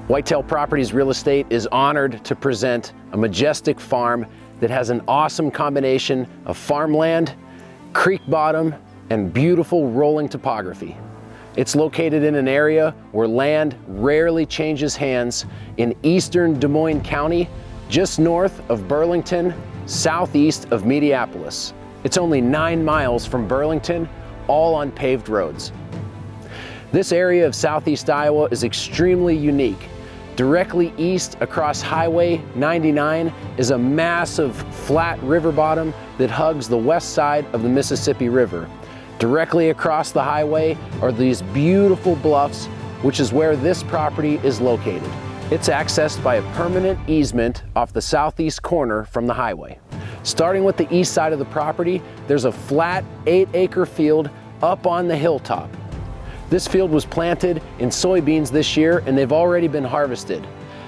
Whitetail Properties Real Estate is honored to present a majestic farm that has an awesome combination of farmland, creek bottom, and beautiful rolling topography. It's located in an area where land rarely changes hands in eastern Des Moines County, just north of Burlington, southeast of Mediapolis. It's only 9 miles from Burlington, all on paved roads. This area of southeast Iowa is extremely unique. Directly east across Highway 99 is a massive flat river bottom that hugs the west side of the Mississippi River. Directly across the highway are these beautiful bluffs, which is where this property is located. It's accessed by a permanent easement off the southeast corner from the highway. Starting with the east side of the property, there's a flat 8-acre field up on the hilltop. This field was planted in soybeans this year and they've already been harvested.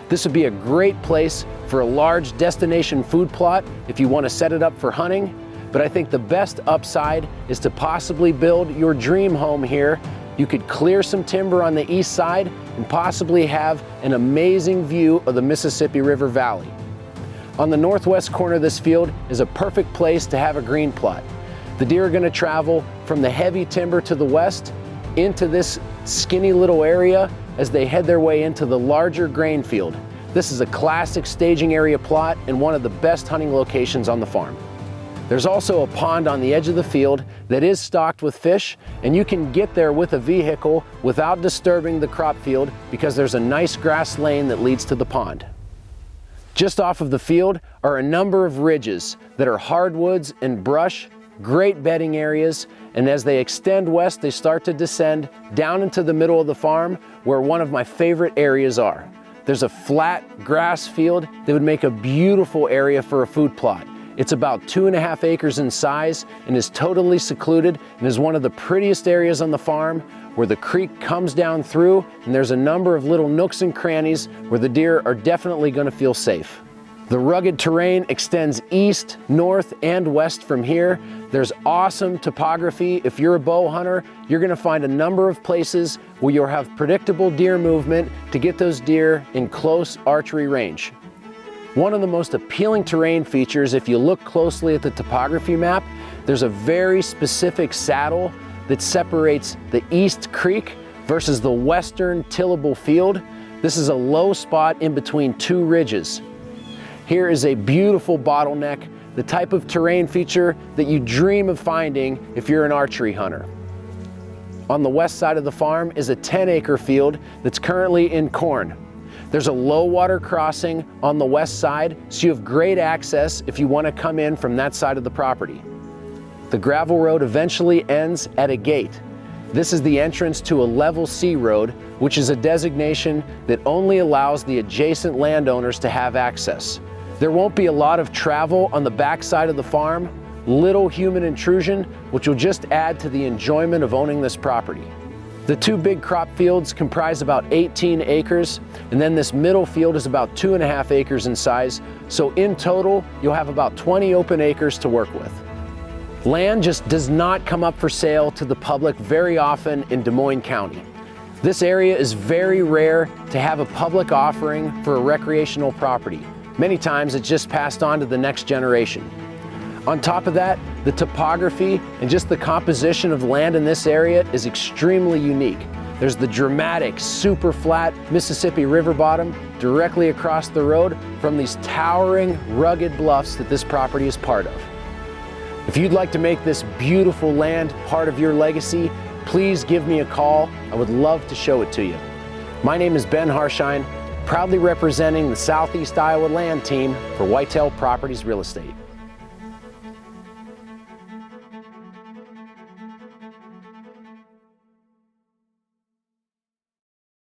This would be a great place for a large destination food plot if you want to set it up for hunting. But I think the best upside is to possibly build your dream home here. You could clear some timber on the east side and possibly have an amazing view of the Mississippi River Valley. On the northwest corner of this field is a perfect place to have a green plot. The deer are going to travel from the heavy timber to the west into this skinny little area as they head their way into the larger grain field. This is a classic staging area plot and one of the best hunting locations on the farm. There's also a pond on the edge of the field that is stocked with fish, and you can get there with a vehicle without disturbing the crop field because there's a nice grass lane that leads to the pond. Just off of the field are a number of ridges that are hardwoods and brush, great bedding areas, and as they extend west, they start to descend down into the middle of the farm where one of my favorite areas are. There's a flat grass field that would make a beautiful area for a food plot. It's about 2.5 acres in size and is totally secluded and is one of the prettiest areas on the farm where the creek comes down through and there's a number of little nooks and crannies where the deer are definitely going to feel safe. The rugged terrain extends east, north, and west from here. There's awesome topography. If you're a bow hunter, you're going to find a number of places where you'll have predictable deer movement to get those deer in close archery range. One of the most appealing terrain features, if you look closely at the topography map, there's a very specific saddle that separates the East Creek versus the western tillable field. This is a low spot in between two ridges. Here is a beautiful bottleneck, the type of terrain feature that you dream of finding if you're an archery hunter. On the west side of the farm is a 10-acre field that's currently in corn. There's a low water crossing on the west side, so you have great access if you want to come in from that side of the property. The gravel road eventually ends at a gate. This is the entrance to a level C road, which is a designation that only allows the adjacent landowners to have access. There won't be a lot of travel on the back side of the farm, little human intrusion, which will just add to the enjoyment of owning this property. The two big crop fields comprise about 18 acres, and then this middle field is about 2.5 acres in size, so in total, you'll have about 20 open acres to work with. Land just does not come up for sale to the public very often in Des Moines County. This area is very rare to have a public offering for a recreational property. Many times it's just passed on to the next generation. On top of that, the topography and just the composition of land in this area is extremely unique. There's the dramatic, super flat Mississippi River bottom directly across the road from these towering, rugged bluffs that this property is part of. If you'd like to make this beautiful land part of your legacy, please give me a call. I would love to show it to you. My name is Ben Harshine, proudly representing the Southeast Iowa Land Team for Whitetail Properties Real Estate.